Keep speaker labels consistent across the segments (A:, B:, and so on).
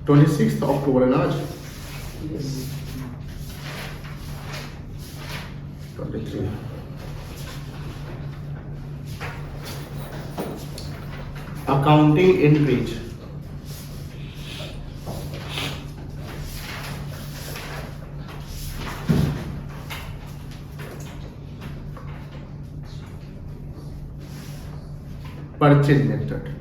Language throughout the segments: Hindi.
A: 26 अक्टूबर है ना आज। 23 accounting entries. Purchase method.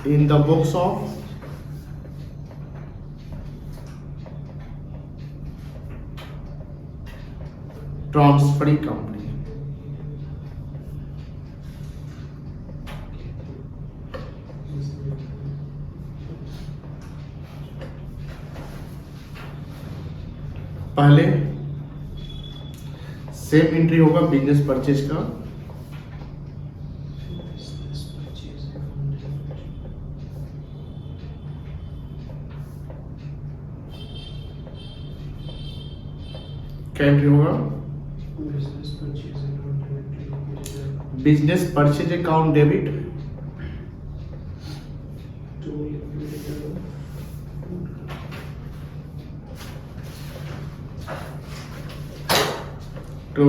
A: In the books of transferring company, पहले सेम एंट्री होगा बिजनेस परचेज का, क्या एंट्री होगा? Business purchase account debit to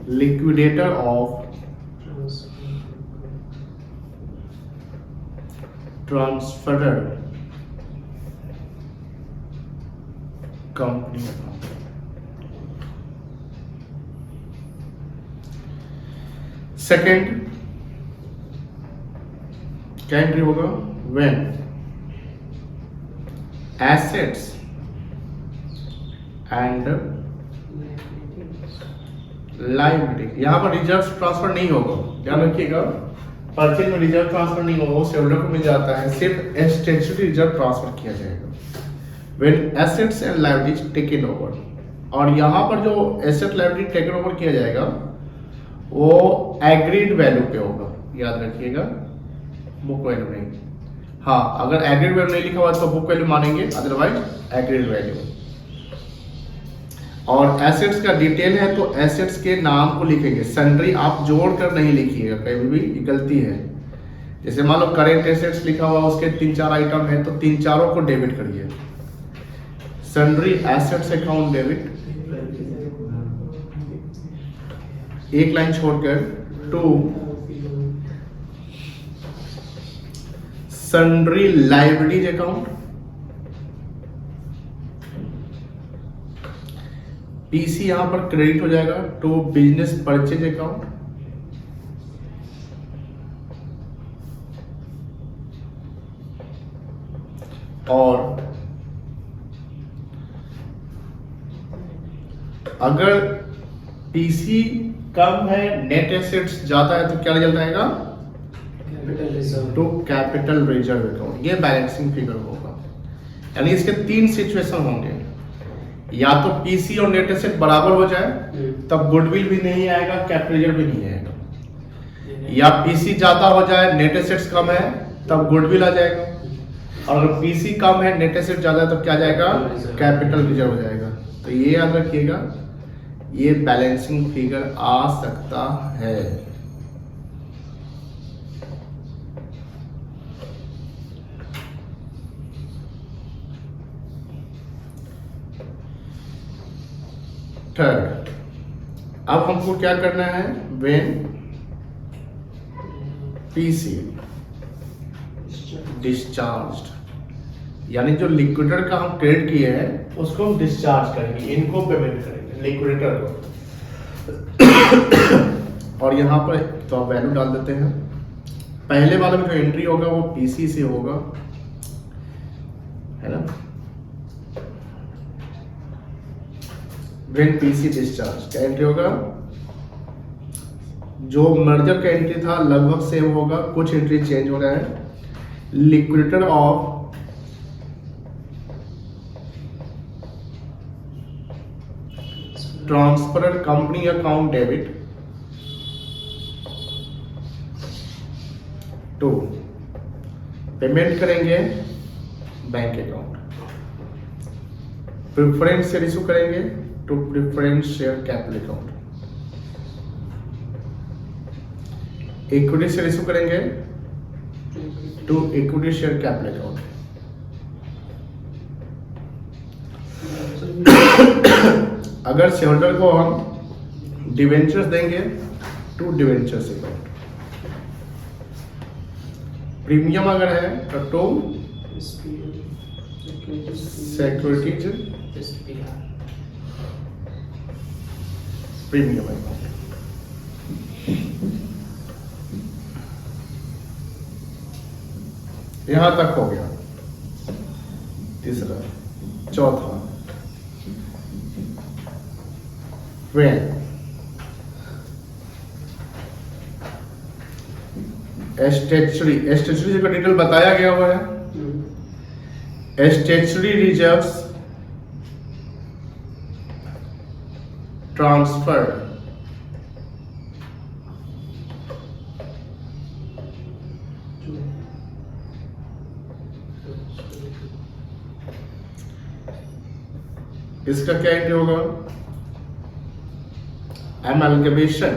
A: liquidator of transferred company. Second क्या एंट्री होगा? When assets and liability. यहां पर रिजर्व ट्रांसफर नहीं होगा, ध्यान रखिएगा। परचेज में रिजर्व ट्रांसफर नहीं होगा, वो शेयरहोल्डर को मिल जाता है, सिर्फ स्टैट्यूटरी रिजर्व ट्रांसफर किया जाएगा। When assets and liabilities taken over, और यहाँ पर जो एसेट लायबिलिटी टेकन ओवर किया जाएगा वो एग्रीड वैल्यू पे होगा, याद रखिएगा, बुक वैल्यू नहीं। हाँ, अगर एग्रीड वैल्यू नहीं लिखा हुआ तो बुक वैल्यू मानेंगे, अदरवाइज एग्रीड वैल्यू। और एसेट्स का डिटेल है तो एसेट्स के नाम को लिखेंगे, सन्ड्री आप जोड़ कर नहीं लिखिएगा, कहीं भी गलती है। जैसे मान लो करेंट एसेट्स लिखा हुआ, उसके 3-4 आइटम है तो 3-4 को डेबिट करिए। सन्ड्री एसेट्स अकाउंट डेबिट, एक लाइन छोड़कर, to sundry liabilities account, PC यहां पर क्रेडिट हो जाएगा, टू बिजनेस परचेज अकाउंट, और अगर पीसी कम है, नेट एसेट्स ज्यादा है तो क्या रिजल्ट आएगा? To capital reserve account. ये बैलेंसिंग फिगर होगा, यानी इसके 3 सिचुएशन होंगे। या तो पीसी और नेट एसेट बराबर हो जाए तब गुडविल भी नहीं आएगा, कैपिटल रिजर्व भी नहीं आएगा। या पीसी ज्यादा हो जाए, नेट एसेट्स कम है तब गुडविल आ जाएगा, और अगर पीसी कम है, नेट एसेट ज्यादा है तो क्या जाएगा? कैपिटल रिजर्व हो जाएगा। तो ये याद रखिएगा, ये बैलेंसिंग फिगर आ सकता है। थर्ड, अब हमको क्या करना है? व्हेन पीसी डिस्चार्ज्ड, यानी जो लिक्विडेटर का हम क्रेडिट किए हैं उसको हम डिस्चार्ज करेंगे, इनको पेमेंट करेंगे लिक्विडेटर को। और यहाँ पर तो आप वैल्यू डाल देते हैं। पहले वाला में जो एंट्री होगा वो पीसी से होगा, है ना। व्हेन पीसी डिस्चार्ज क्या एंट्री होगा? जो मर्जर का एंट्री था लगभग सेम होगा, कुछ एंट्री चेंज हो रहा है। Liquidator of transfer company account debit to payment करेंगे bank account, preference share issue करेंगे to preference share capital account. Equity share issue करेंगे to equity share capital account. अगर शेयर होल्डर को हम डिवेंचर्स देंगे टू डिवेंचर्स अकाउंट। प्रीमियम अगर है तो टू सिक्योरिटीज प्रीमियम अकाउंट। यहां तक हो गया। तीसरा, चौथा, when स्टैट्यूटरी का डिटेल बताया गया हुआ है। स्टैट्यूटरी रिजर्व्स ट्रांसफर इसका क्या एंट्री होगा? amalgamation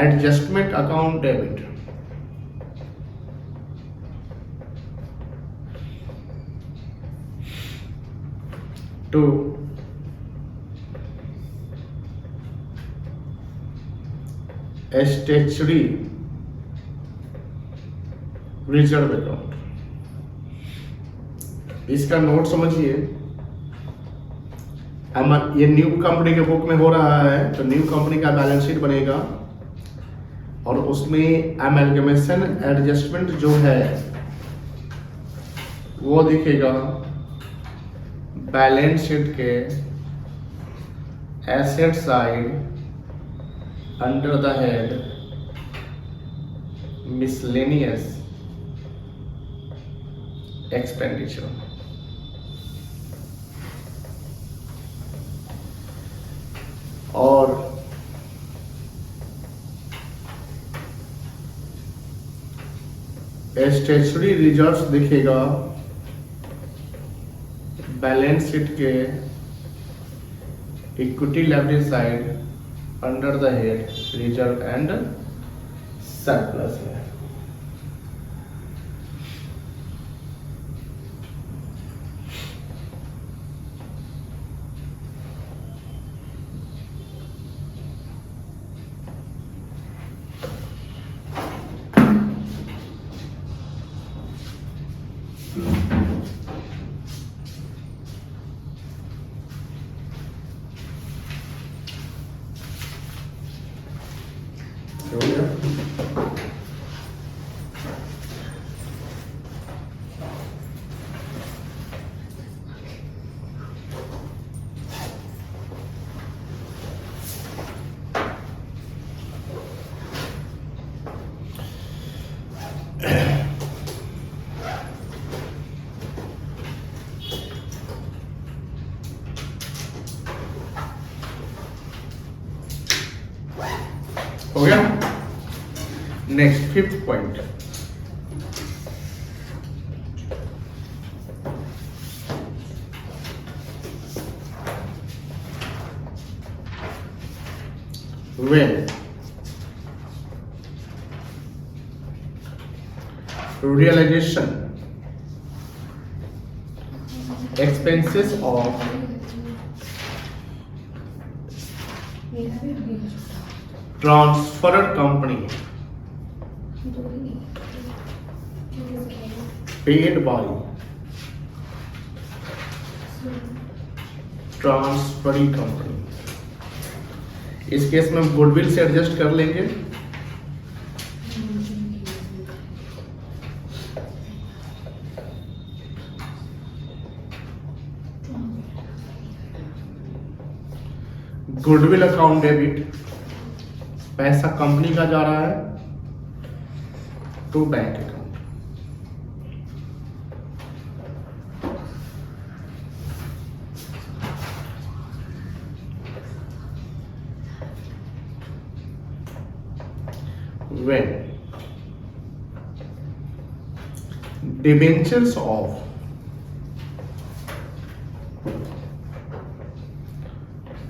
A: adjustment account debit to statutory reserve account। इसका नोट समझिए। ये न्यू कंपनी के बुक में हो रहा है तो न्यू कंपनी का बैलेंस शीट बनेगा और उसमें एमलगमेशन एडजस्टमेंट जो है वो दिखेगा बैलेंस शीट के asset side under the head miscellaneous expenditure. और स्टैट्यूटरी रिजर्व्स दिखेगा बैलेंस शीट के equity liability side under the head reserve and surplus है। हो गया। Next fifth point, when realization expenses of transferred company paid by transferring company। इस केस में हम गुडविल से एडजस्ट कर लेंगे। गुडविल अकाउंट डेबिट, पैसा कंपनी का जा रहा है to bank account. when debentures of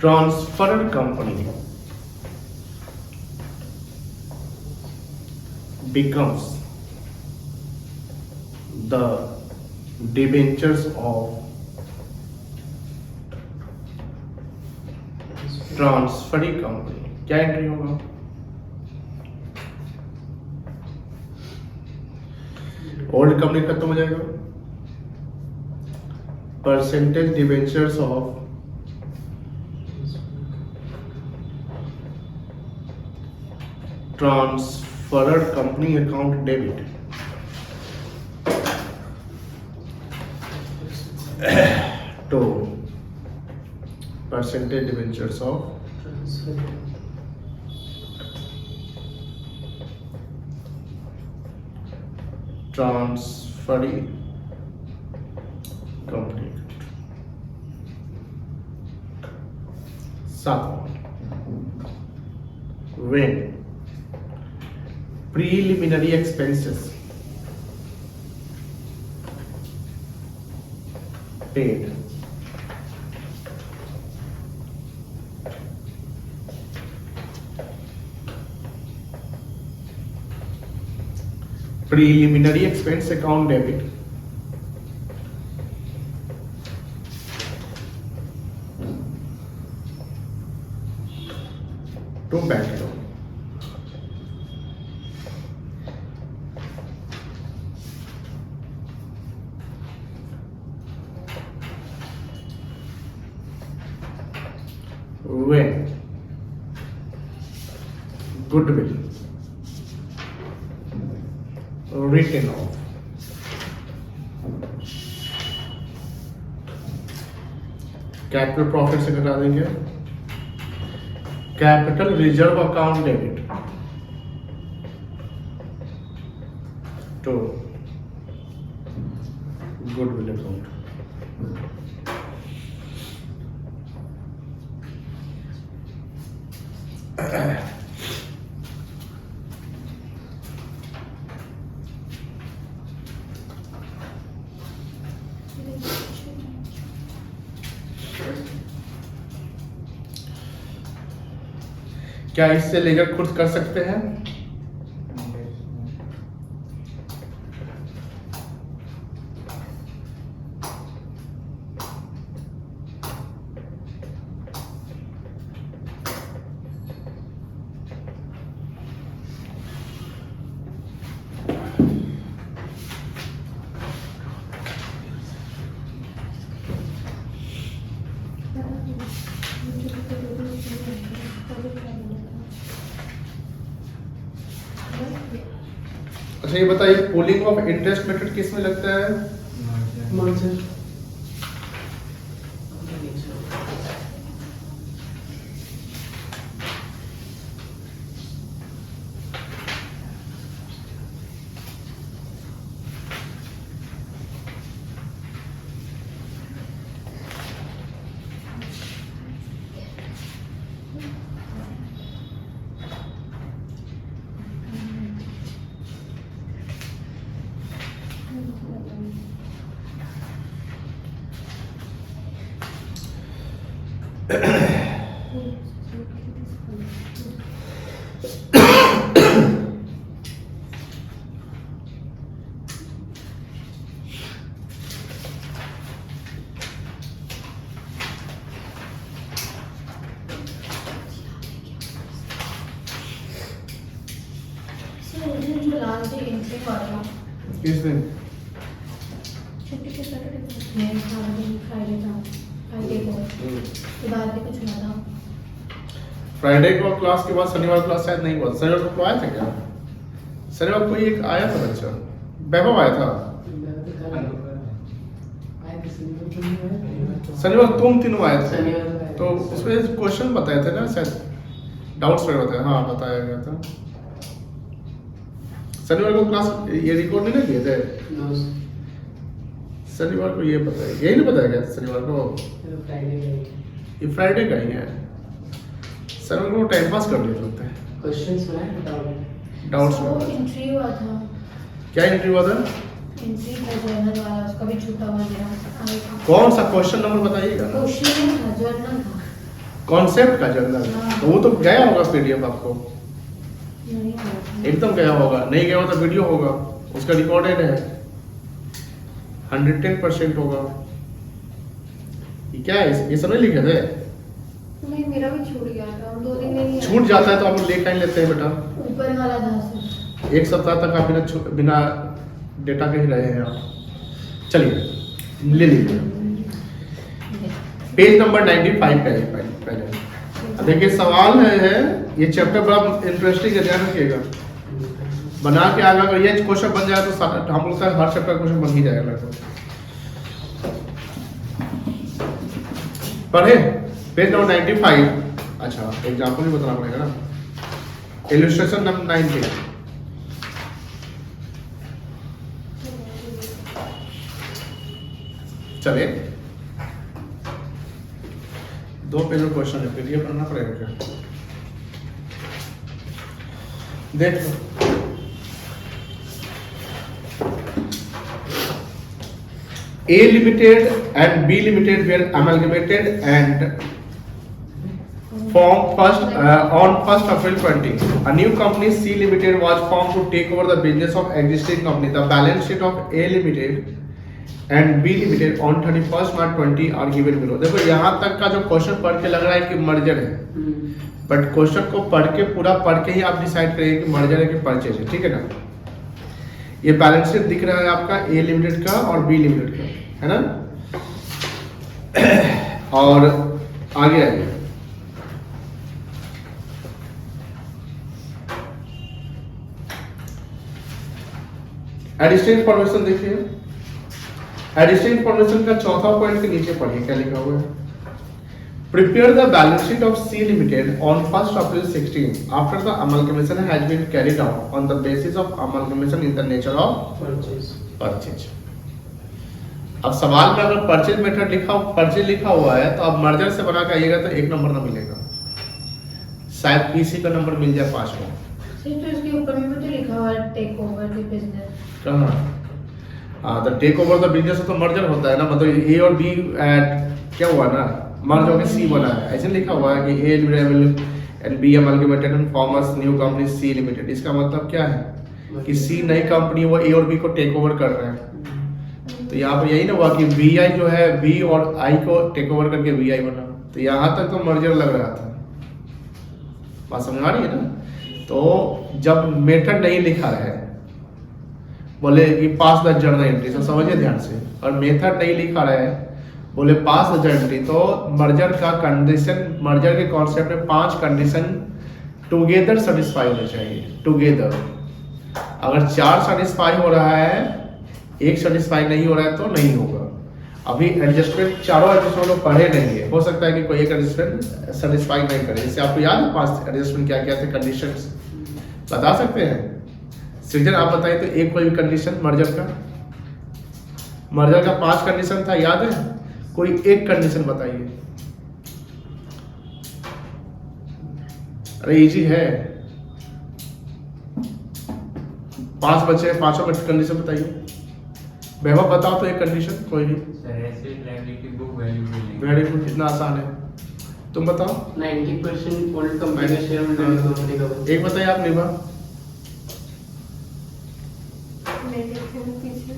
A: transferred company becomes the debentures of transferring company, क्या एंट्री होगा? ओल्ड कंपनी खत्म हो जाएगा, percentage debentures of transferred company account debit to percentage debentures of transferring company. When preliminary expenses paid preliminary expense account debit to bank loan. When goodwill written off capital profit से घटा देंगे, capital reserve account debit to goodwill account. क्या इससे लेकर खुद कर सकते हैं? अच्छा ये बताइए, पोलिंग ऑफ इंटरेस्ट मेथड किस में लगता है?
B: मार्जिन.
A: किस दिन? फ्राइडे को क्लास के बाद शनिवार क्लास शायद नहीं हुआ. शनिवार को आया था क्या? शनिवार को एक आया था बच्चा, वैभव आया था. शनिवार तुम तीनों आए थे, तो उसमें क्वेश्चन बताए थे ना शायद, डाउट्स में बताया. हाँ बताया गया था. शनिवार को क्लास ये रिकॉर्ड नहीं ना किए थे? शनिवार को ये बताया, यही नहीं बताया गया था शनिवार को? ये फ्राइडे का ही है. शनिवार को टाइम पास कर लिए होते हैं.
B: क्वेश्चंस में
A: डाउट्स
C: वो
A: में.
C: एंट्री हुआ था.
A: क्या एंट्री हुआ था?
C: एंट्री था जर्नल वाला, उसका भी छूटा हुआ मेरा.
A: कौन सा क्वेश्चन नंबर बताइएगा?
C: क्वेश्चन था, जर्नल था.
A: कॉन्सेप्ट का जर्नल,
C: हाँ।
A: तो वो तो गया होगा पीडीएफ आपको,
C: नहीं होगा।
A: एकदम गया होगा, नहीं गया हो तो वीडियो होगा, उसका रिकॉर्डेड है, 110% होगा। ये क्या है, ये सब नहीं लिखे थे?
C: नहीं, मेरा भी छूट गया था, 2 दिन में ही आया।
A: छूट जाता है तो आप ले लेते हैं बेटा,
C: ऊपर वाला था सर।
A: 1 सप्ताह तक आप बिना डेटा के ही रहे हैं आप। चलिए ले लीजिए, पेज नंबर 95 पहले। अब देखिए सवाल है, ये चैप्टर बड़ा इंटरेस्टिंग है, ध्यान रखिएगा। बना के आगे अगर ये क्वेश्चन बन जाए तो हम लोग का हर चैप्टर क्वेश्चन बन ही जाएगा लगभग। पढ़े पेज नंबर 95। अच्छा, एग्जाम्पल भी बताना पड़ेगा ना। Illustration number 90। चलिए 2 पेज में क्वेश्चन है, फिर ये पढ़ना पड़ेगा क्या? देख लो, A Limited and B Limited were amalgamated and formed on 1st April 20. A new company C Limited was formed to take over the business of existing company. The balance sheet of A Limited and B Limited on 31st March 20 are given below. देखो यहाँ तक का जो क्वेश्चन पढ़ के लग रहा है कि मर्जर है, बट क्वेश्चन को पूरा पढ़ के ही आप डिसाइड करिए कि मर्जर है कि परचेज है, ठीक है ना। ये बैलेंस शीट दिख रहा है आपका ए लिमिटेड का और बी लिमिटेड का, है ना। और आगे आइए, एडिशनल इंफॉर्मेशन देखिए। एडिशनल इंफॉर्मेशन का चौथा पॉइंट के नीचे पढ़िए क्या लिखा हुआ है। Prepare the balance sheet of C Limited on 1st April 16 after the amalgamation has been carried out on the basis of amalgamation in the nature of purchase. अब सवाल में अगर परचेज मेथड परचेज लिखा हुआ है तो अब मर्जर से बना के आइएगा तो 1 नंबर ना मिलेगा, शायद पीसी का नंबर मिल जाए 5 में।
C: सर तो इसके ऊपर में भी तो लिखा हुआ है टेक ओवर द बिजनेस।
A: कहाँ? हाँ, तो टेक ओवर द बिजनेस तो मर्जर होता है ना, मतलब ए और बी क्या हुआ ना, मर्ज होकर सी बना है, ऐसे लिखा हुआ है कि A limited and B amalgamated and formers new company C limited. इसका मतलब क्या है कि सी नई कंपनी वो ए और बी को टेक ओवर कर रहे हैं। तो यहाँ पर यही ना हुआ कि वी आई जो है बी और आई को टेक ओवर करके वी आई बना, तो यहाँ तक तो मर्जर लग रहा था। बात समझ आ रही है ना। तो जब मेथड नहीं लिखा है, बोले कि पास द जर्नल एंट्री, तो समझिए ध्यान से, और मेथड नहीं लिखा है, बोले पास द जर्नल एंट्री, तो मर्जर का कंडीशन, मर्जर के कॉन्सेप्ट में 5 कंडीशन टुगेदर सेटिस्फाई होने चाहिए। टुगेदर अगर 4 सेटिस्फाई हो रहा है, 1 सेटिस्फाई नहीं हो रहा है तो नहीं होगा। अभी एडजस्टमेंट चारों एडजस्टमेंट पढ़े नहीं है, हो सकता है कि कोई एक एडजस्टमेंट सेटिस्फाई नहीं करे। जैसे आपको याद है 5 एडजस्टमेंट क्या क्या थे, कंडीशंस बता सकते हैं? सृजन आप बताइए तो एक कोई भी कंडीशन मर्जर का 5 कंडीशन था, याद है? कोई एक कंडीशन बताइए। अरे इजी है, 5 बचे हैं, 5 में कंडीशन बताइए। वैभव बताओ तो एक कंडीशन कोई भी। वेरी गुड, कितना आसान है, तुम बताओ।
B: 90% ओल्ड कंपनी का शेयर में नई कंपनी का।
A: एक बताइए आप निभा।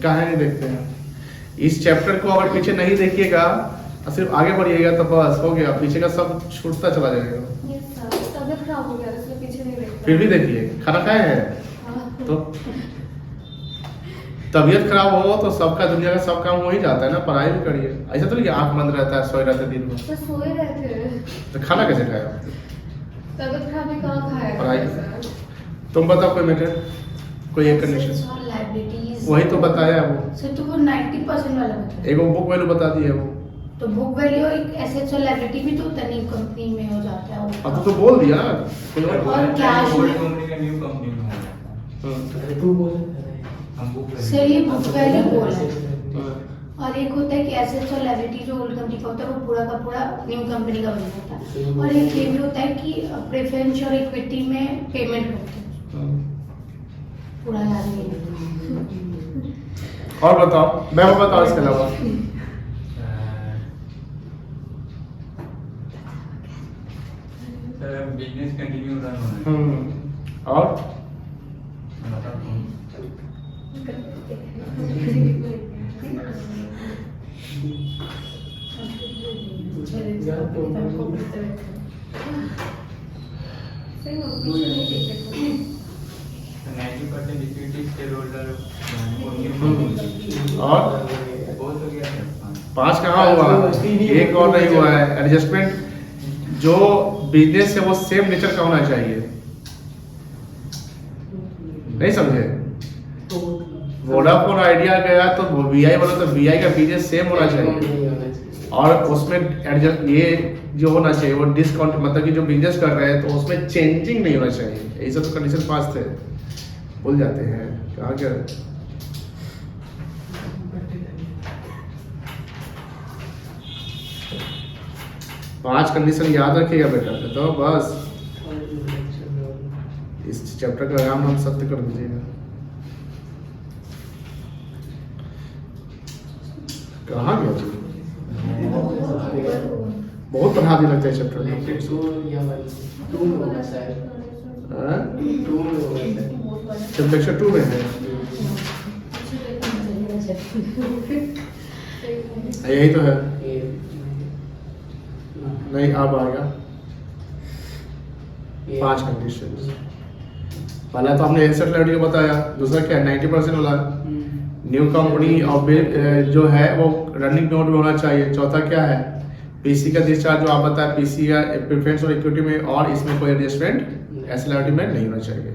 A: कहाँ नहीं देखते हैं इस चैप्टर को, अगर पीछे नहीं देखिएगा और सिर्फ आगे बढ़िएगा तो बस हो गया, पीछे का सब छूटता चला जाएगा।
C: तबीयत खराब हो गया इसलिए पीछे नहीं देखता।
A: फिर भी देखिए, खाना खाए हैं तो तबीयत खराब हो तो सबका दुनिया का सब काम हो ही जाता है ना, पढ़ाई भी करिए। ऐसा तो नहीं कि आंख बंद रहता है, सोए रहते दिन में,
C: तो सोए रहते
A: तो खाना कैसे खाया?
C: तबीयत खराब है, कहाँ खाया?
A: पढ़ाई। तुम बताओ कोई मैटर, कोई एक कंडीशन। वही तो बताया है वो।
C: सर तो वो 90% वाला बताया।
A: एक बुक वैल्यू बता दी है वो।
C: तो बुक वैल्यू एक एसेट्स और लायबिलिटी भी तो तनी कंपनी में हो जाता है।
A: अब तो बोल दिया ना।
C: और कैश में
D: कंपनी का न्यू कंपनी में हो जाता है।
B: तू बोल,
D: हम बुक
C: सर ये बुक वैल्यू बोल है, और एक होता है कि एसेट्स और लायबिलिटी जो ओल्ड कंपनी का होता है वो पूरा का पूरा न्यू कंपनी का बन जाता है। और एक ये भी होता है कि प्रेफरेंस और इक्विटी में पेमेंट होती है, पूरा याद नहीं है।
A: और बताओ, मैं वो बताओ इसके अलावा।
D: बिजनेस कंटिन्यू रन होना है।
A: और
D: इक्विटी शेयर होल्डर
A: और
D: बहुत हो गया है।
A: 5 कहाँ हुआ, एक और नहीं हुआ है। एडजस्टमेंट जो बिजनेस है वो सेम नेचर का होना चाहिए, नहीं समझे? वोडाफोन आइडिया गया तो वीआई बोला तो वीआई का बिजनेस सेम होना चाहिए, और उसमें एडजस्ट ये जो होना चाहिए वो डिस्काउंट, मतलब कि जो बिजनेस कर रहे हैं तो उसमें चेंजिंग नहीं होना चाहिए। ऐसा तो कंडीशन 5 थे, भूल जाते हैं कहाँ क्या। पांच कंडीशन याद रखिएगा बेटा, तो बस इस चैप्टर का काम हम सत्य कर दीजिएगा। कहाँ गया जी? बहुत पढ़ा भी लगता है चैप्टर में। जब लेक्चर 2 में है यही तो है, नहीं अब आएगा 5 कंडीशन। पहला तो हमने एसेट लायबिलिटी को बताया, दूसरा क्या है 90% वाला न्यू कंपनी और जो है वो रनिंग नोट में होना चाहिए। चौथा क्या है पीसी का डिस्चार्ज, जो आप बताए पीसी या प्रेफरेंस और इक्विटी में, और इसमें कोई एडजस्टमेंट एसेट लायबिलिटी में नहीं होना चाहिए।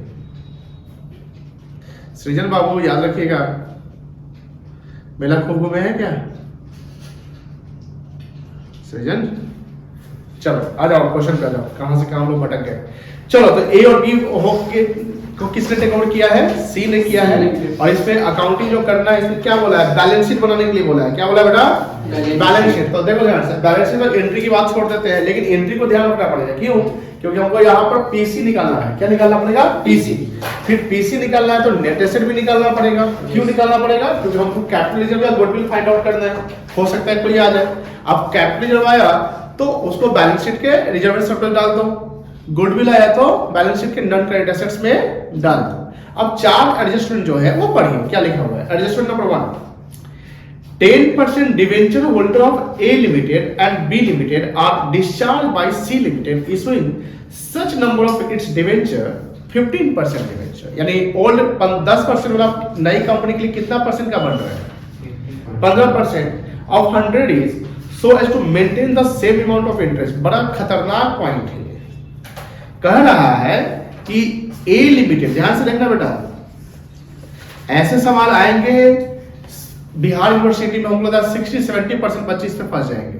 A: सृजन बाबू याद रखिएगा, मेला खूब घूमे हैं क्या सृजन? चलो आ जाओ क्वेश्चन पे आ जाओ, कहां से कहां लोग भटक गए। चलो तो ए और बी को किसने टेक ओवर किया है? सी ने किया है। और इसमें अकाउंटिंग जो करना है, इसमें क्या बोला है? बैलेंस शीट बनाने के लिए बोला है। क्या बोला है बेटा? Balance sheet. तो देखो ध्यान से, बैलेंस शीट में एंट्री की बात छोड़ देते हैं, लेकिन एंट्री को ध्यान रखना पड़ेगा। क्यों? क्योंकि हमको यहाँ पर पीसी निकालना है। क्या निकालना पड़ेगा? पीसी। फिर पीसी निकालना है तो नेट एसेट भी निकालना पड़ेगा। क्यों निकालना पड़ेगा? क्योंकि हमको कैपिटल रिजर्व या गुडविल फाइंड आउट करना है। हो सकता है कोई आ जाए, अब कैपिटल रिजर्व आया तो उसको बैलेंस शीट के रिजर्व में सब डाल दो, गुडविल आया तो बैलेंस शीट के नॉन करेंट एसेट्स में डाल दो। अब 4 एडजस्टमेंट जो है वो पढ़िए, क्या लिखा हुआ है। Adjustment number 1, 10% debenture holder of A limited and B limited are discharge by C limited issuing such number of its debenture 15% debenture. यानी ओल्ड 10% वाला नई कंपनी के लिए कितना परसेंट का बन रहा है? 15% of 100 is so as to maintain the same amount of interest. बड़ा खतरनाक पॉइंट है। कह रहा है कि ए लिमिटेड, ध्यान से देखना बेटा, ऐसे सवाल आएंगे बिहार यूनिवर्सिटी में, हमको लगता है 60-70% बच्चे इस पे फंस जाएंगे।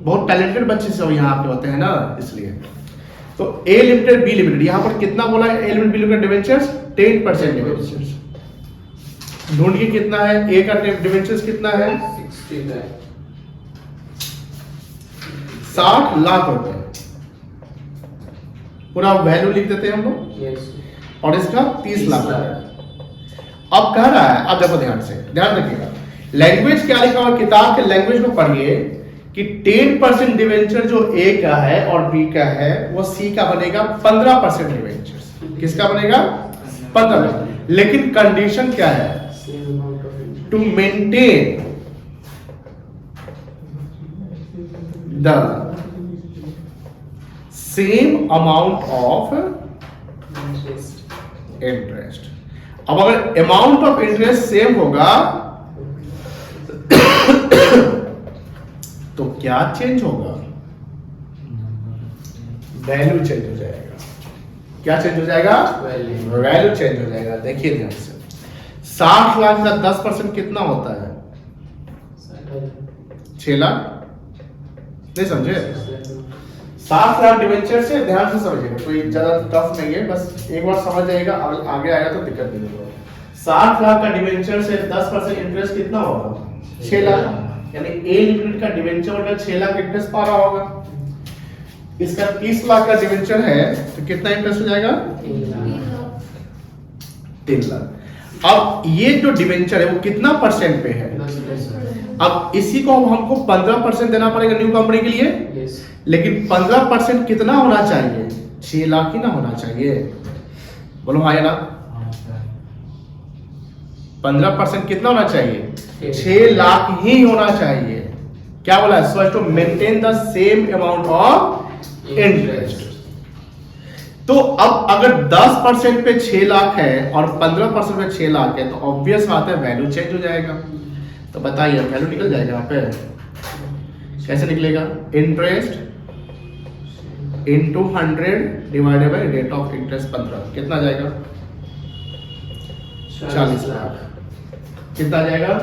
A: बहुत टैलेंटेड बच्चे सब यहाँ पे होते हैं ना, इसलिए। तो ए लिमिटेड बी लिमिटेड, यहाँ पर कितना बोला है? A limited B limited debentures 10% debentures. ढूंढिए कितना है ए का डिवेंचर्स कितना है? 60 लाख रुपए। पूरा वैल्यू लिख देते हैं हम लोग, और इसका 30 लाख रुपए। अब कह रहा है, अब देखो ध्यान से, ध्यान रखिएगा, लैंग्वेज क्या लिखा हुआ किताब के लैंग्वेज में पढ़िए कि 10% डिवेंचर जो ए का है और बी का है वो सी का बनेगा 15% डिवेंचर। किसका बनेगा? 15%। लेकिन कंडीशन क्या है? To maintain the same amount of interest. अब अगर अमाउंट ऑफ इंटरेस्ट सेम होगा तो क्या चेंज होगा? वैल्यू चेंज हो जाएगा। क्या चेंज हो जाएगा? वैल्यू चेंज हो जाएगा। देखिए ध्यान से, 60 लाख का 10% कितना होता है? 6 लाख। नहीं समझे? 60 लाख डिवेंचर से, ध्यान से समझिएगा, कोई ज्यादा टफ नहीं है, बस एक बार समझ जाएगा, आगे आएगा तो दिक्कत नहीं होगा। 60 लाख का डिवेंचर से 10% इंटरेस्ट कितना होगा? 6 लाख। यानी ए लिमिटेड का डिवेंचर होल्डर 6 लाख इंटरेस्ट पा रहा होगा। इसका 30 लाख का डिवेंचर है तो कितना इंटरेस्ट हो जाएगा? 3 लाख। अब ये जो डिवेंचर है वो कितना परसेंट पे है?
B: 10%।
A: अब इसी को हमको 15% देना पड़ेगा न्यू कंपनी के लिए,
B: यस।
A: लेकिन 15% कितना होना चाहिए? 6 लाख ही ना होना चाहिए? बोलो हाँ या ना? 15% कितना होना चाहिए? 6 लाख ही होना चाहिए। क्या बोला? So as to maintain the same amount of interest. तो अब अगर 10% पे 6 लाख है और 15% पे 6 लाख है, तो ऑब्वियस बात है वैल्यू चेंज हो जाएगा। तो बताइए वैल्यू निकल जाएगा यहाँ पे, कैसे निकलेगा? Interest into 100 divided by rate of interest 15 कितना आ जाएगा? 40 लाख। कितना आ जाएगा?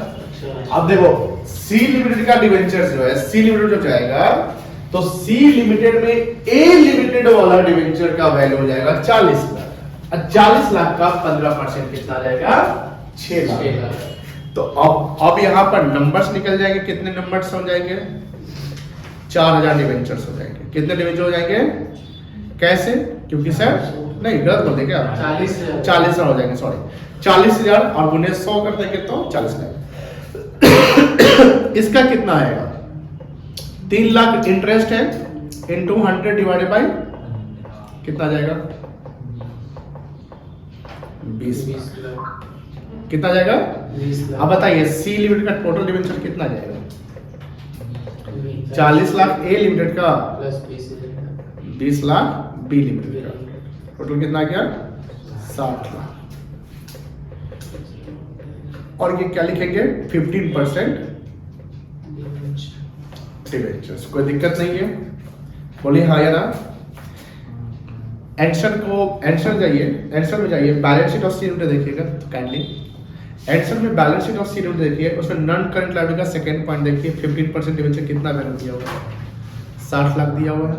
A: अब देखो सी लिमिटेड का डिवेंचर जो है, सी लिमिटेड जो जाएगा तो सी लिमिटेड में ए लिमिटेड वाला डिवेंचर का वैल्यू हो जाएगा 40 लाख। और 40 लाख का 15% कितना आ जाएगा? 6 लाख। तो अब यहां पर नंबर्स निकल जाएंगे। कितने नंबर्स हो जाएंगे? 4000 डिवेंचर्स हो जाएंगे। कितने डिवेंचर हो जाएंगे? कैसे? क्योंकि सर नहीं गलत बोल देंगे आप, 40 हो जाएंगे, सॉरी 40,000 और गुने 100 कर देंगे तो 40 लाख। इसका कितना आएगा? 3 लाख इंटरेस्ट है इंटू 100 डिवाइडेड बाई कितना आ जाएगा? 20 लाख। कितना आ जाएगा?
B: 20 लाख।
A: अब बताइए सी लिमिटेड का टोटल डिवेंचर कितना आ जाएगा? 40 लाख ए लिमिटेड का
B: प्लस
A: 20 लाख बी लिमिटेड का, टोटल कितना आ गया? 60 लाख। और ये क्या लिखेंगे? 15% डिवेंचर्स। कोई दिक्कत नहीं है? बोलिए हाँ या ना? आंसर में जाइए balance sheet of C limited देखिएगा काइंडली। आंसर में balance sheet of C limited देखिए, उसमें नॉन करंट लायबिलिटी का सेकंड पॉइंट देखिए, 15% डिवेंचर कितना वैल्यू दिया हुआ है? 60 लाख दिया हुआ है।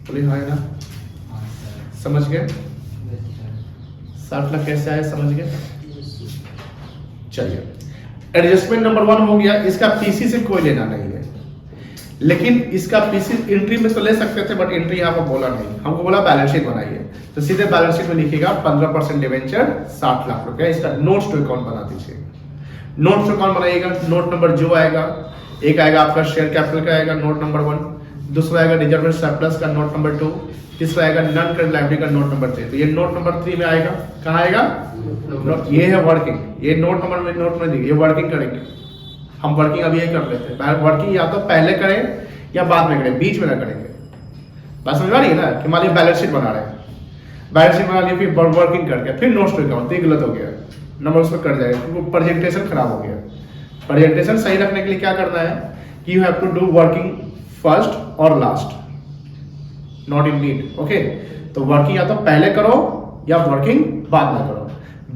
A: बोलिए हाँ या ना? समझ गए? 60 लाख कैसे आया? समझ गए? चलिए एडजस्टमेंट नंबर 1 हो गया। इसका पीसी से कोई लेना नहीं है, लेकिन इसका पीसी एंट्री में तो ले सकते थे, बट एंट्री यहाँ पर बोला नहीं, हमको बोला बैलेंस शीट बनाइए। तो सीधे बैलेंस शीट में लिखिएगा 15% डिवेंचर 60 लाख रुपया। इसका नोट्स टू अकाउंट बना दीजिए। नोट्स टू अकाउंट बनाइएगा। नोट नंबर जो आएगा, एक आएगा आपका शेयर कैपिटल का आएगा नोट नंबर 1, दूसरा आएगा रिजर्व सरप्लस का नोट नंबर 2, तीसरा आएगा नॉन करंट लायबिलिटी का नोट नंबर 3। तो ये नोट नंबर 3 में आएगा। कहाँ आएगा? ये है वर्किंग। ये नोट नंबर में नोट में ये वर्किंग करेंगे हम। वर्किंग अभी यही कर लेते हैं। वर्किंग या तो पहले करें या बाद में करें, बीच में ना करेंगे। बात समझ आ रही है ना? कि मान लीजिए बैलेंस शीट बना रहे हैं, बैलेंस शीट बना लिए फिर वर्किंग करके फिर नोट्स टू अकाउंट, तो गलत हो गया, नंबर उसमें कट जाएगा क्योंकि प्रेजेंटेशन खराब हो गया। प्रेजेंटेशन सही रखने के लिए क्या करना है कि you have to do working first और last, not in need. Okay, तो वर्किंग या तो पहले करो या वर्किंग बाद में करो।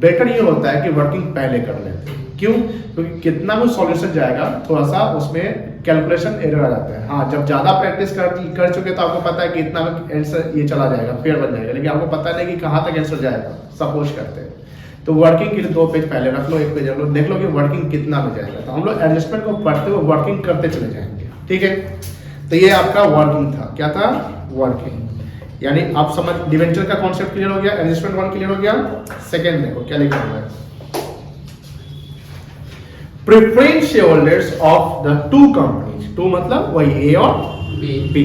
A: बेटर ये होता है कि वर्किंग पहले कर लेते हैं। क्यों? क्योंकि कितना भी सॉल्यूशन जाएगा थोड़ा सा उसमें कैलकुलेशन एरर आ जाता है। हाँ, जब ज्यादा प्रैक्टिस कर चुके तो आपको पता है कि इतना आंसर ये चला जाएगा, पेयर बन जाएगा, लेकिन आपको पता नहीं कि कहाँ तक आंसर जाएगा। सपोज करते हैं तो वर्किंग के लिए 2 पेज पहले रख लो, 1 पेज रख लो, देख लो कि वर्किंग कितना में जाएगा। तो हम लोग एडजस्टमेंट को पढ़ते हुए वर्किंग करते चले जाएंगे। ठीक है, तो ये आपका वर्किंग था। क्या था? वर्किंग। यानी आप समझ, डिवेंचर का कॉन्सेप्ट क्लियर हो गया, एडजस्टमेंट 1 क्लियर हो गया। सेकंड देखो क्या लिखा हुआ है, preference shareholders of the 2 companies, 2 मतलब वही ए और B,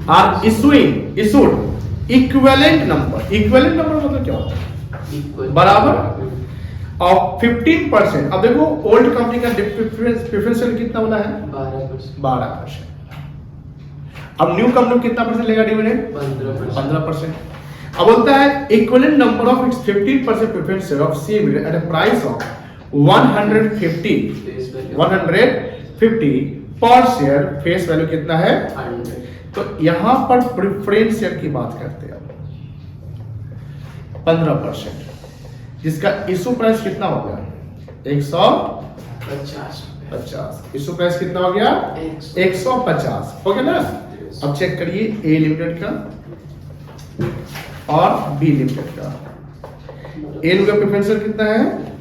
A: are issued equivalent number. Equivalent number मतलब क्या होता है? बराबर ऑफ 15%। अब देखो ओल्ड कंपनी का प्रेफरेंस कितना वाला है? 12%। अब न्यू कंपनी कितना परसेंट लेगा डिविडेंड? 15%। अब बोलता है equivalent number of its 15% preference share of C limited at a price of 150 per share. Face value कितना है? 100। तो यहां पर प्रेफरेंस शेयर की बात करते हैं 15%, जिसका इशू प्राइस कितना हो गया? 150। इशू प्राइस कितना हो गया? 150 हो गया ना? अब चेक करिए ए लिमिटेड का और बी लिमिटेड का। ए लिमिटेड का प्रेफरेंस शेयर कितना है?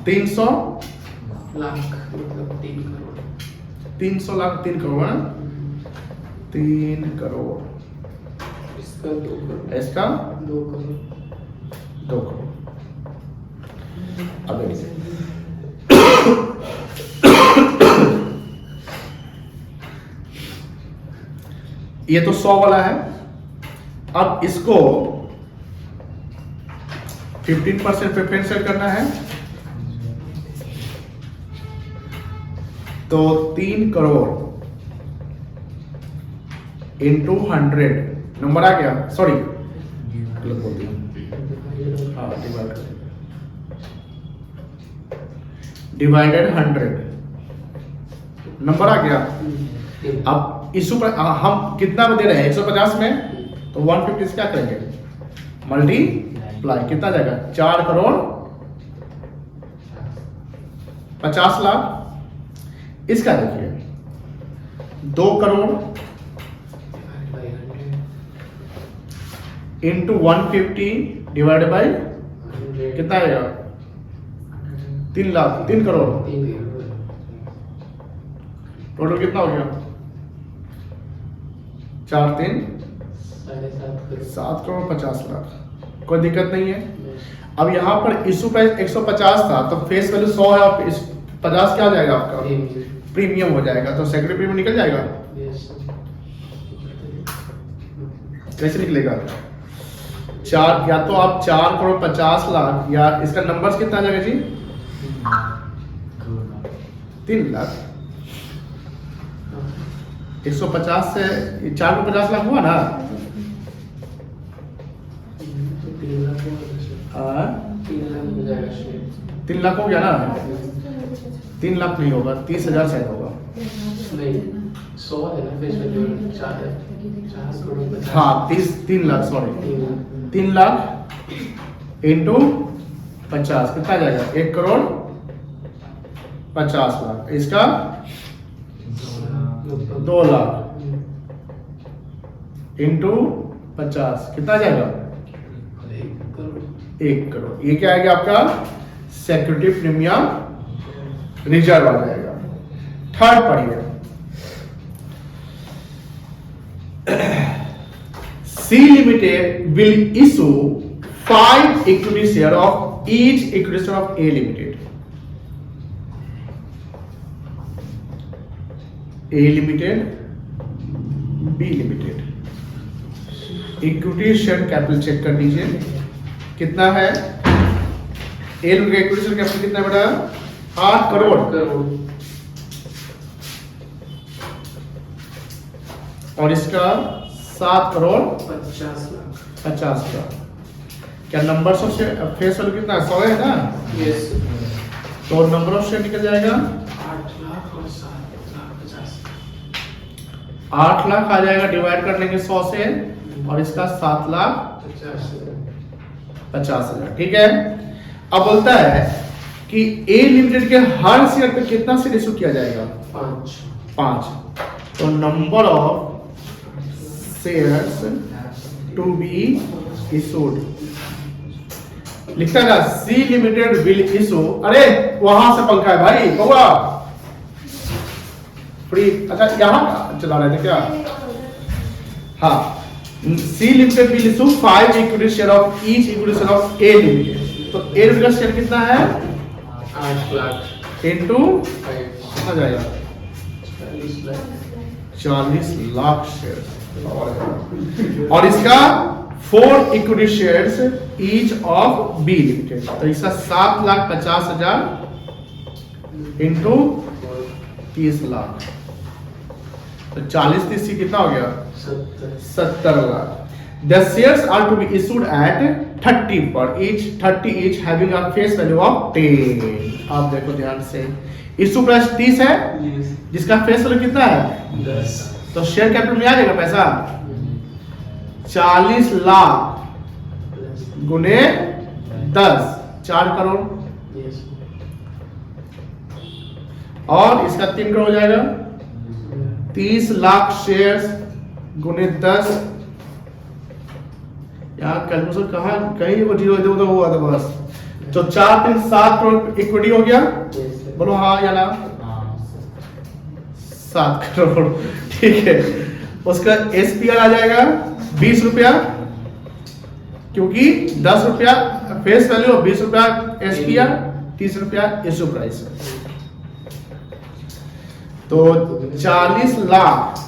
A: 300
B: लाख, मतलब 3 करोड़।
A: 300 लाख 3 करोड़ है? 3 करोड़।
B: इसका 2 करोड़,
A: इसका
B: 2 करोड़,
A: 2 करोड़। अब देखिए ये तो 100 वाला है। अब इसको 15% प्रेफरेंस सेट करना है, तो 3 करोड़ इंटू 100 नंबर आ गया, सॉरी गलत बोल दिया, हाँ डिवाइडेड 100 नंबर आ गया। अब इशू पर हम कितना में दे रहे हैं 150 में, तो 150 से क्या करेंगे मल्टीप्लाई, कितना जाएगा 4 करोड़ 50 लाख। इसका देखिए 2 करोड़ इंटू 150 डिवाइड बाई कितना आएगा 3 लाख, 3 करोड़। टोटल कितना हो गया 4 3 7 करोड़ 50 लाख। कोई दिक्कत नहीं है। अब यहाँ पर इशू प्राइस 150 था, तो फेस वैल्यू 100 है, और 50 क्या आ जाएगा आपका प्रीमियम हो जाएगा, तो सेकेंडरी प्रीमियम निकल जाएगा। कैसे निकलेगा 4, या तो आप 4 करोड़ 50 लाख, या इसका नंबर्स कितना आ जाएगा जी 3 लाख। 150 से 4 करोड़ 50 लाख हुआ ना, 3 लाख हो गया ना, 3 लाख नहीं होगा 30,000 शायद होगा।
B: नहीं 100 है ना फेस वैल्यू 4 करोड़ 50,
A: हाँ 3 लाख सॉरी 3 लाख इंटू 50 कितना जाएगा 1 करोड़ 50 लाख। इसका 2 लाख इंटू 50 कितना जाएगा 1 करोड़। ये क्या आएगा आपका सिक्योरिटी प्रीमियम रिजर्व आ जाएगा। थर्ड पढ़िए C Limited will issue 5 equity share of each equity share of A Limited. A Limited, B Limited. Equity share capital check कर दीजिए कितना है। ए लिमिटेड का इक्विटी शेयर कैपिटल कितना है बेटा 8 करोड़, और इसका 7 करोड़ 50 का। क्या number of share face value कितना है 100 है ना,
B: यस,
A: तो नंबर ऑफ शेयर निकल जाएगा
B: 8 लाख और 7 लाख 50,
A: 8 लाख आ जाएगा, डिवाइड कर लेंगे 100 से, और इसका 7 लाख 50,000। ठीक है। अब बोलता है कि ए लिमिटेड के हर शेयर पे कितना शेयर इशू किया जाएगा 5। तो number of shares to be issued लिखा है सी लिमिटेड विल इशू। अरे वहां से पंखा है भाई बउआ फ्री। अच्छा यहां चला रहे थे क्या, हाँ। C limited will issue 5 equity share of each equity share of A limited. तो ए लिमिटेड का शेयर कितना है
B: 8 लाख
A: इनटू कितना जाएगा 40 लाख शेयर, और इसका 4 equity shares each of B limited. तो इसका 7,50,000 इनटू 30 लाख, तो 40 30 कितना हो गया 70 lakh. The shares are to be issued at 30 per each, 30 each having a face value of 10। आप देखो ध्यान से, इशू प्राइस 30 है, जिसका फेस वैल्यू कितना है
B: 10,
A: तो शेयर कैपिटल में आ जाएगा पैसा 40 लाख गुने 10 4 करोड़,
B: यस,
A: और इसका 3 करोड़ हो जाएगा 30 लाख शेयर्स गुने 10। यहाँ कैलकुलेशन कहाँ कहीं वो जीरो इधर उधर हुआ था बस। तो 4 3 7 करोड़ इक्विटी हो गया, बोलो हाँ या ना 7 करोड़। ठीक है, उसका SPR आ जाएगा 20 रुपया, क्योंकि 10 रुपया फेस वैल्यू और 20 रुपया SPR, 30 रुपया इशू प्राइस। तो 40 लाख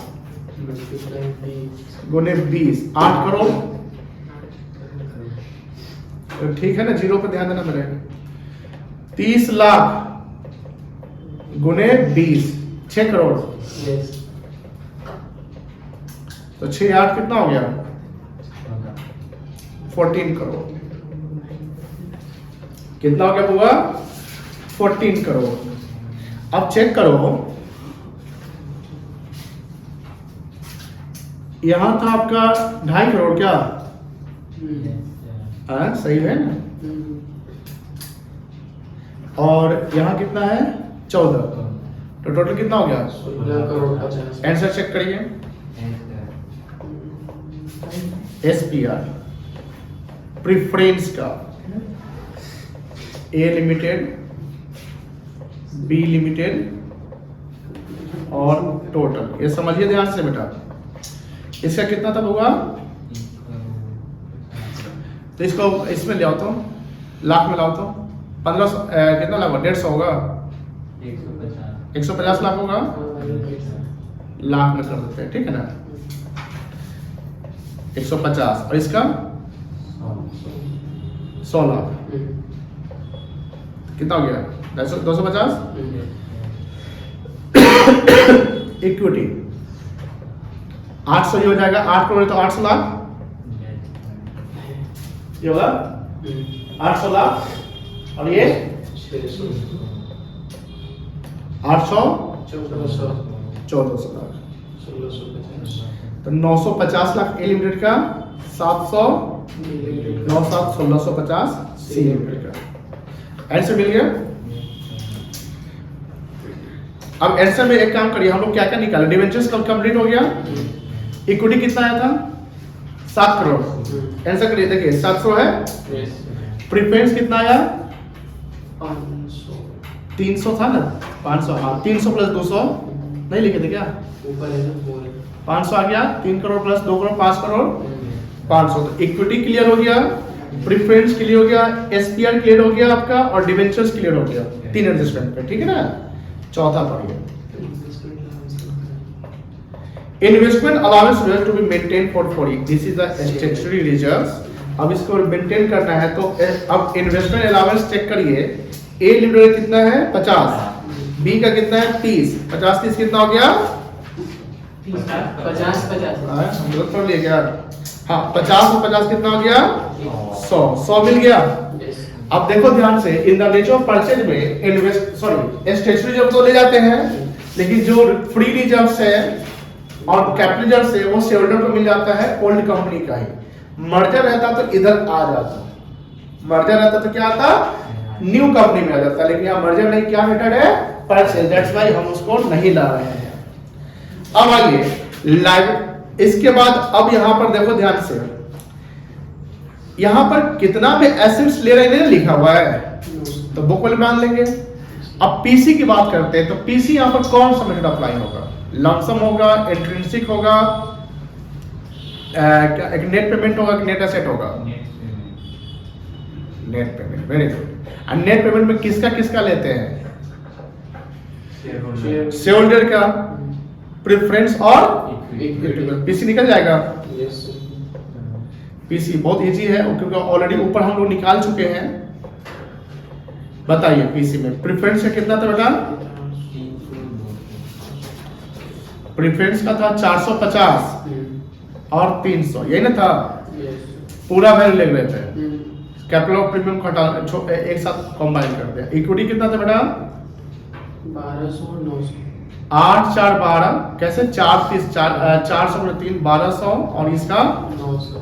A: गुने 20, 8 करोड़। तो ठीक है ना, जीरो पे ध्यान देना मेरे। 30 लाख गुने 20, 6 करोड़। तो 6 8 कितना हो गया? 14 करोड़। कितना हो गया बुआ? 14 करोड़। अब चेक करो, यहां था आपका 2.5 करोड़ क्या? सही है ना? और यहां कितना है? 14। तो टोटल कितना हो गया?
B: 16 करोड़ 50।
A: आंसर चेक करिए। SPR प्रिफरेंस का A लिमिटेड, B लिमिटेड और टोटल, ये समझिए ध्यान से बेटा। इसका कितना तब होगा? तो इसको इसमें ले आओ तो, लाख में लाओ तो 1500 कितना लाख? 150 होगा, 150 लाख होगा, लाख में कर देते हैं, ठीक है ना? 150 और इसका 100 लाख, कितना हो गया? 250। इक्विटी 800 ये हो जाएगा, 8 करोड़ तो 800 लाख ये होगा, 800 लाख। और ये 800 1400 लाख। तो 950 लाख ए लिमिटेड का, 700 9 7 1650 सी लिमिटेड का। आंसर मिल गया। अब आंसर में एक काम करिए, हम लोग क्या क्या निकाले? डिवेंचर्स कब कंप्लीट हो गया? इक्विटी कितना आया था? 7 करोड़। आंसर करिए, देखिए 700 है। प्रीफरेंस कितना आया? 300 था ना? 500, हाँ 300 प्लस 200 नहीं लिखे थे क्या?
B: ऊपर है ना
A: 500 आ गया, 3 करोड़ प्लस 2 करोड़ 5 करोड़ 500। तो इक्विटी क्लियर हो गया, प्रीफरेंस क्लियर हो गया, SPR क्लियर हो गया आपका, और डिवेंचर्स क्लियर हो गया। 3 एडजस्टमेंट पे, ठीक है ना? चौथा पढ़िए, investment allowance to be maintain portfolio, this is the statutory reserves. अब इसको मेंटेन करना है, तो अब इन्वेस्टमेंट अलाउंस चेक करिए। ए लिमिटेड कितना है? 50, बी का कितना है? 30, 50 30 कितना हो गया?
B: 50
A: गलत पढ़ लिया क्या? हाँ 50 और 50 कितना हो गया? 100 मिल गया। अब देखो ध्यान से, in the nature of purchase में स्टैट्यूटरी रिजर्व तो ले जाते हैं, लेकिन जो फ्री रिजर्व्स है और कैपिटल रिजर्व्स है वो शेयर होल्डर को मिल जाता है ओल्ड कंपनी का ही। मर्जर रहता तो इधर आ जाता, मर्जर रहता तो क्या आता? न्यू कंपनी में आ जाता, लेकिन यहाँ मर्जर नहीं, क्या मेथड है? परचेज, दैट्स व्हाई हम उसको नहीं ला रहे हैं। अब आइए लाइव, इसके बाद अब यहां पर देखो ध्यान से, यहां पर कितना में एसेट्स ले रहे हैं लिखा हुआ है, तो बुक वाले मान लेंगे। अब पीसी की बात करते हैं, तो पीसी यहां पर कौन सा मेथड अप्लाई होगा? लमसम होगा, इंट्रिंसिक होगा, एक नेट पेमेंट होगा कि नेट एसेट होगा? Net payment, very good. और नेट पेमेंट में किसका किसका लेते हैं? शेयर होल्डर का, प्रेफरेंस और पीसी निकल जाएगा। पीसी बहुत इजी है, क्योंकि ऑलरेडी ऊपर हम लोग निकाल चुके हैं। बताइए पीसी में प्रेफरेंस का कितना था बेटा? प्रेफरेंस का था 450 और 300, यही ना था? पूरा वैल्यू ले रहे थे, कैपिटल ऑफ प्रीमियम को हटा एक साथ कंबाइन कर दिया। इक्विटी कितना था बेटा?
B: 1200 900
A: 8 4 12, कैसे? 4 30 400 में 3 1200 और इसका
B: 900।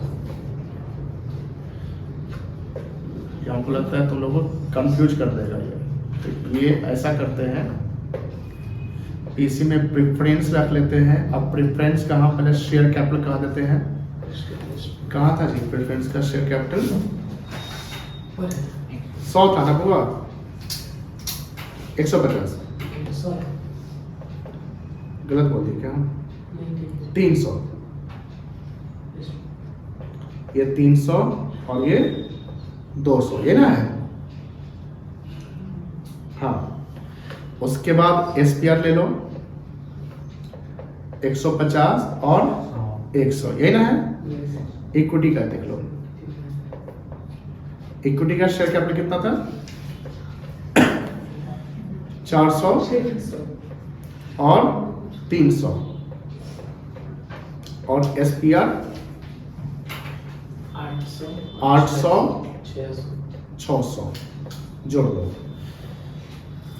A: हमको लगता है तुम लोगों को कंफ्यूज कर देगा ये। तो ये ऐसा करते हैं, पीसी में प्रेफरेंस रख लेते हैं। अब प्रेफरेंस कहाँ? पहले शेयर कैपिटल कहाँ देते हैं? कहाँ था जी प्रेफरेंस का शेयर कैपिटल? 100 था ना बुआ? 150 गलत बोल दिया क्या? 300, ये 300 और ये 200, ये ना है। हाँ, उसके बाद SPR ले लो 150 और 100, ये ना है। इक्विटी का देख लो, इक्विटी का शेयर कैपिटल कितना था 400 और 300 और SPR 800 600 जोड़ दो।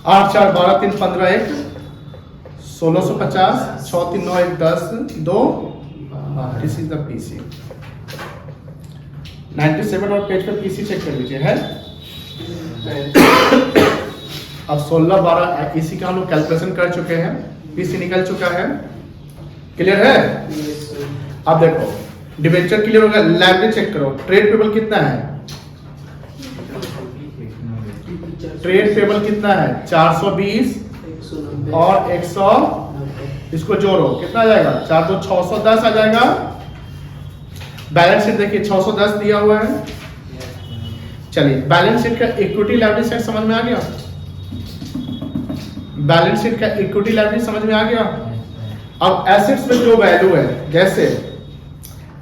A: 8 4 12 3 15 1 1650 6 3 9 1 10 2 दिस इज द पीसी। 97 और पेज पर पीसी चेक कर लीजिए है। अब 16 12 इसी का हम लोग कैलकुलेशन कर चुके हैं, पीसी निकल चुका है। क्लियर है? अब देखो डिबेंचर क्लियर होगा, लाइब्रेरी चेक करो। ट्रेड पेबल कितना है? ट्रेड पेबल कितना है 420 और 100, इसको जोड़ो कितना आ जाएगा 4 तो 610 आ जाएगा। बैलेंस शीट देखिए 610 दिया हुआ है। चलिए बैलेंस शीट का इक्विटी लायबिलिटी साइड समझ में आ गया। बैलेंस शीट का इक्विटी लायबिलिटी समझ में आ गया। अब एसेट्स में जो वैल्यू है, जैसे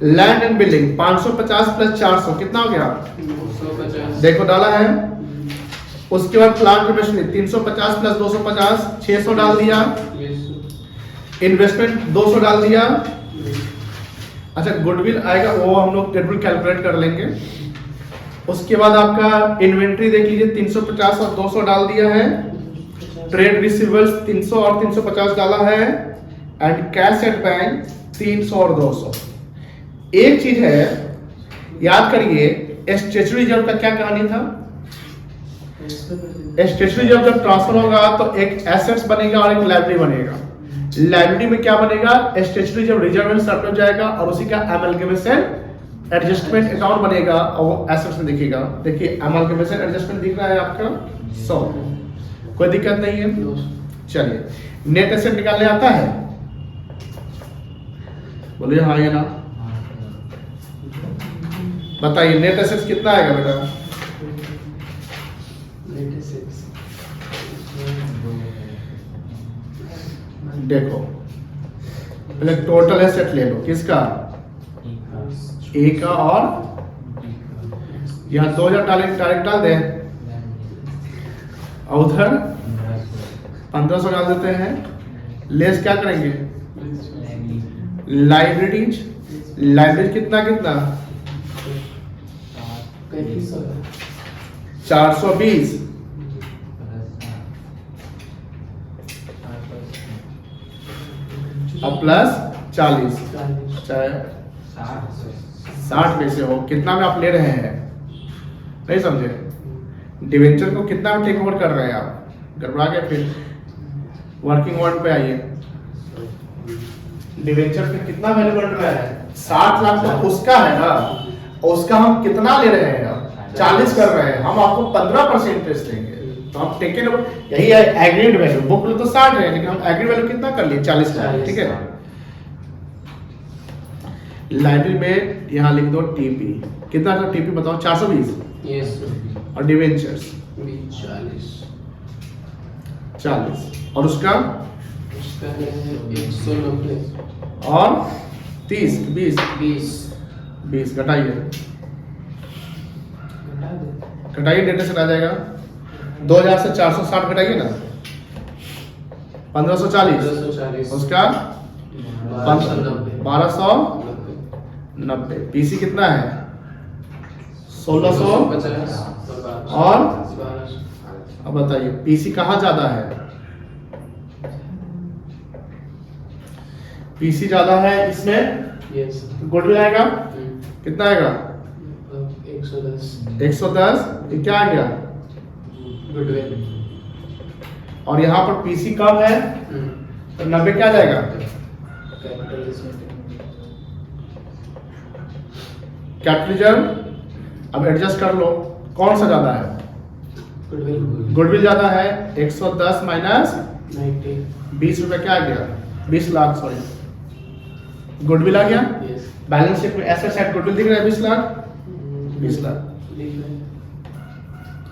A: लैंड एंड बिल्डिंग 550 प्लस 400 कितना हो गया
B: 250,
A: देखो डाला है। उसके बाद प्लांट मशीनरी 350 प्लस 250 600 डाल दिया। इन्वेस्टमेंट 200 डाल दिया। अच्छा गुडविल आएगा वो हम लोग टेबल कैलकुलेट कर लेंगे। उसके बाद आपका इन्वेंट्री देख लीजिए 350 और 200 डाल दिया है। ट्रेड रिसीवेबल्स 300 और 350 डाला है एंड कैश एट बैंक 300 और 200। एक चीज है याद करिए, स्टेशनरी रिजर्व का क्या कहानी था। स्टेशनरी रिजर्व जब ट्रांसफर होगा तो एक एसेट्स बनेगा और एक लायबिलिटी बनेगा। लायबिलिटी में क्या बनेगा स्टेशनरी जब रिजर्व एंड सरप्लस जाएगा और उसी का एमलगेमेशन एडजस्टमेंट अकाउंट बनेगा और वो एसेट्स में दिखेगा। देखिए एमलगेमेशन एडजस्टमेंट दिख रहा है आपका 100, कोई दिक्कत नहीं है। चलिए नेट एसेट निकालने आता है, बोलिए हाँ या ना, बताइए नेट एसेट्स कितना आएगा बेटा। देखो पहले टोटल एसेट ले लो, किसका ए का, और यहाँ 2000 डायरेक्ट डाल दें और उधर 1500 डाल देते हैं। लेस क्या करेंगे लाइब्रेरीज, लाइब्रेरी कितना कितना 420 और प्लस 40 चाहे 60 पैसे हो, कितना में आप ले रहे हैं नहीं समझे। डिवेंचर को कितना में टेक ओवर कर रहे हैं आप, गड़बड़ा गया। फिर वर्किंग वर्ड पे आइए, डिवेंचर पे कितना वैल्यू बढ़ रहा है 60 लाख तो उसका है ना, उसका हम कितना ले रहे हैं 40 कर रहे हैं, हम आपको 15% इंटरेस्ट देंगे। तो हम टेकन यही है एग्रीड वैल्यू। बुक में तो 60 है लेकिन हम एग्रीड वैल्यू कितना कर लिए 40 कर लिए, ठीक है। लाइब्रेरी में यहाँ लिख दो टीपी, कितना था टीपी बताओ 420
B: यस
A: और डिवेंचर्स 40 और उसका
B: है 190
A: और 30 20
B: 20
A: घटाइए, घटाइए डेटा से आ जाएगा 2000 से 460 घटाइए ना 1540 उसका 1290। पीसी कितना है 1650 और अब बताइए पीसी कहाँ ज्यादा है, पीसी ज्यादा है इसमें।
B: यस
A: गुडविल आएगा कितना आएगा 110 ये क्या आ गया
B: गुडविल,
A: और यहाँ पर पीसी कम है तो 90 क्या आ जाएगा कैपिटल रिजर्व। अब एडजस्ट कर लो कौन सा ज्यादा है, गुडविल ज्यादा है 110 माइनस
B: 90
A: 20 रुपए क्या आ गया 20 लाख सॉरी गुडविल आ गया।
B: Yes.
A: बैलेंस शीट में एसेट्स एट गुडविल दिख रहा है 20 lakh, 20 lakh.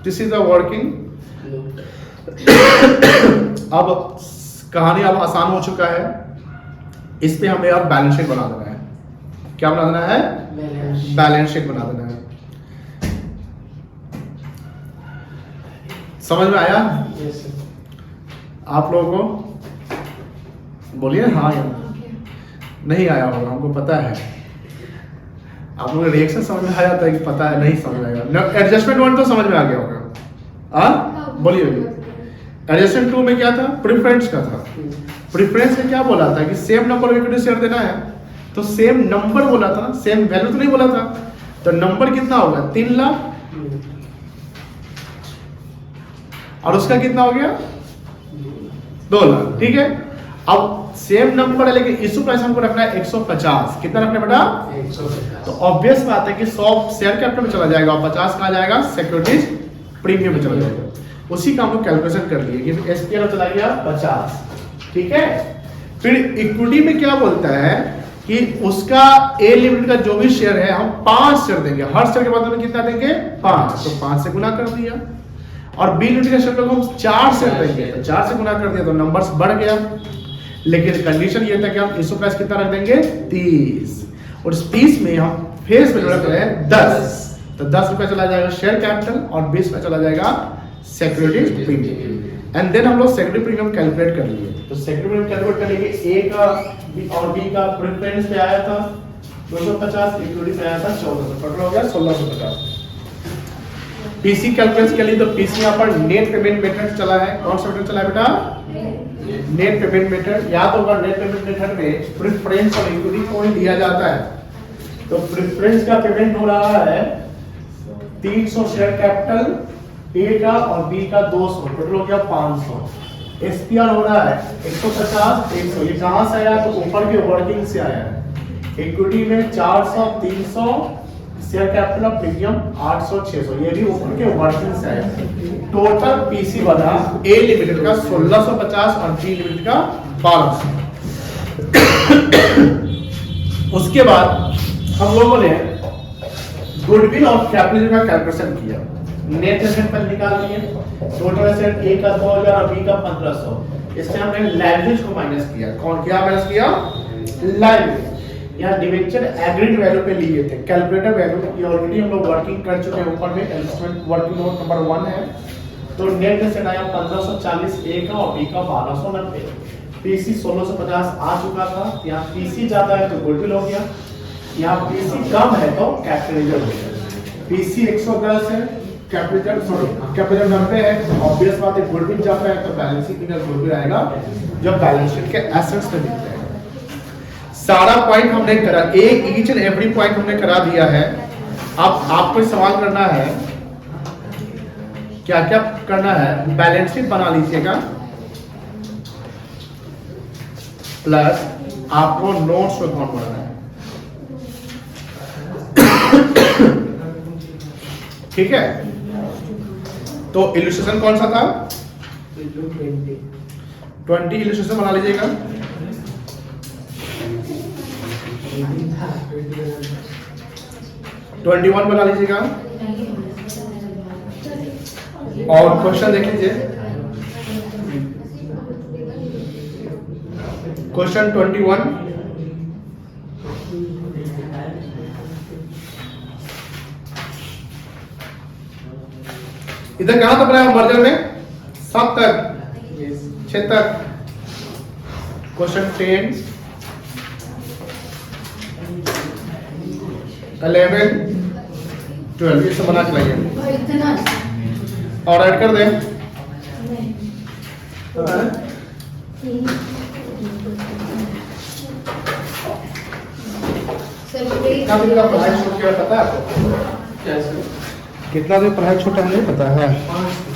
A: This is the working. अब कहानी अब आसान हो चुका है, इस पे हमें अब बैलेंस शीट बना देना है। क्या बना देना है? बैलेंस शीट बना देना है। समझ में आया
B: Yes, sir.
A: आप लोगों को? बोलिए हाँ या नहीं आया होगा, हमको पता है। आप लोगों का रिएक्शन समझ में आ जाता है कि पता है, नहीं समझ में आएगा। एडजस्टमेंट 1 तो समझ में आ गया होगा। हाँ बोलिए। एडजस्टमेंट 2 में क्या था? प्रेफरेंस का था। प्रेफरेंस में क्या बोला था कि सेम नंबर इक्विटी शेयर देना है, तो सेम नंबर बोला था ना, सेम वैल्यू तो नहीं बोला था। तो नंबर कितना होगा? 3 लाख, और उसका कितना हो गया? 2 लाख। ठीक है, अब सेम नंबर है लेकिन इशू प्राइस हमको रखना है 150। कितना रखना है बेटा?
B: 150।
A: तो ऑब्वियस बात है कि 100 शेयर कैपिटल में चला जाएगा और 50 कहाँ जाएगा? सिक्योरिटीज प्रीमियम में चला जाएगा। उसी का हम लोग कैलकुलेशन कर लिए कि एसपीआर चला गया 50। ठीक है, फिर इक्विटी में क्या बोलता है कि उसका ए लिमिटेड का जो भी शेयर है हम 5 शेयर देंगे, हर शेयर के बदले में कितना देंगे? 5। तो 5 से गुना कर दिया। और बी लिमिटेड के शेयर को हम 4 शेयर देंगे, तो 4 से गुना कर दिया, तो नंबर्स बढ़ गया। लेकिन कंडीशन ये था कि हम इशू प्राइस कितना रख देंगे? 30। और इस 30 में हम फेस वैल्यू रख रहे हैं 10, तो 10 रुपया चला जाएगा शेयर कैपिटल और 20 रुपया चला जाएगा सिक्योरिटीज प्रीमियम। एंड देन हम लोग सिक्योरिटी प्रीमियम कैलकुलेट कर लिए। तो सिक्योरिटी प्रीमियम कैलकुलेट करने के ए का और बी का प्रेफरेंस पे आया था 250, इक्विटी पे आया था 1400, टोटल हो गया 1650। पीसी कैलकुलेट के लिए तो पीसी यहाँ पर नेट पेमेंट मेथड चला है। कौन सा मेथड चला है बेटा? Net payment method. याद होगा नेट पेमेंट मेथड में प्रेफरेंस और इक्विटी को ही दिया जाता है। तो प्रेफरेंस का पेमेंट हो रहा है 300 शेयर कैपिटल ए का और बी का 200, टोटल हो गया 500। एसपीआर हो रहा है 150 100। ये कहां से आया? तो ऊपर के वर्किंग से आया है। इक्विटी में 400 300, शेयर कैपिटल और प्रीमियम 800 600, ये भी ऊपर के वर्किंग से आया। टोटल पीसी बना ए लिमिटेड का 1650 और बी लिमिटेड का 1200। उसके बाद हम लोगों ने गुडविल और कैपिटल का कैलकुलेशन किया। नेट एसेट पर निकाल लिए। टोटल एसेट ए का 2000 और बी का 1500। इससे हमने लायबिलिटीज को माइनस किया। कौन क्या माइनस किया? लायबिलिटी। यहाँ डिवेंचर एग्रीड वैल्यू पे लिए थे, कैलकुलेटर वैल्यू ये ऑलरेडी हम लोग वर्किंग कर चुके हैं। ऊपर में इन्वेस्टमेंट वर्किंग नोट नंबर 1 है। तो नेट एसेट आया 1540 ए का और बी का 1290। पीसी 1650 आ चुका था। यहाँ पीसी ज्यादा है तो गुडविल हो गया, यहाँ पीसी कम है तो कैपिटल हो गया। पीसी 110 है, कैपिटल 90 है। ऑब्वियस बात है गुडविल जाता है तो बैलेंसिंग फिगर गुडविल आएगा जब बैलेंस शीट के एसेट्स में दिखते हैं। सारा पॉइंट हमने करा, एक ईच एंड एवरी पॉइंट हमने करा दिया है। अब आपको सवाल करना है, क्या क्या करना है? बैलेंस शीट बना लीजिएगा, प्लस आपको नोट्स को काउंट करना है। ठीक है, तो इलस्ट्रेशन कौन सा था? 20 इलस्ट्रेशन बना लीजिएगा। 21 बना लीजिएगा। और क्वेश्चन देख लीजिए, क्वेश्चन 21। इधर कहां तक बनाया मर्जर में? 7 तक, 6 तक। क्वेश्चन 10 11 12 ये सब बना के लाइए और ऐड कर दें। कितना दिन का पढ़ाई छूट गया पता है आपको?
B: क्या सर?
A: कितना दिन पढ़ाई छूटा है नहीं पता है?
B: 5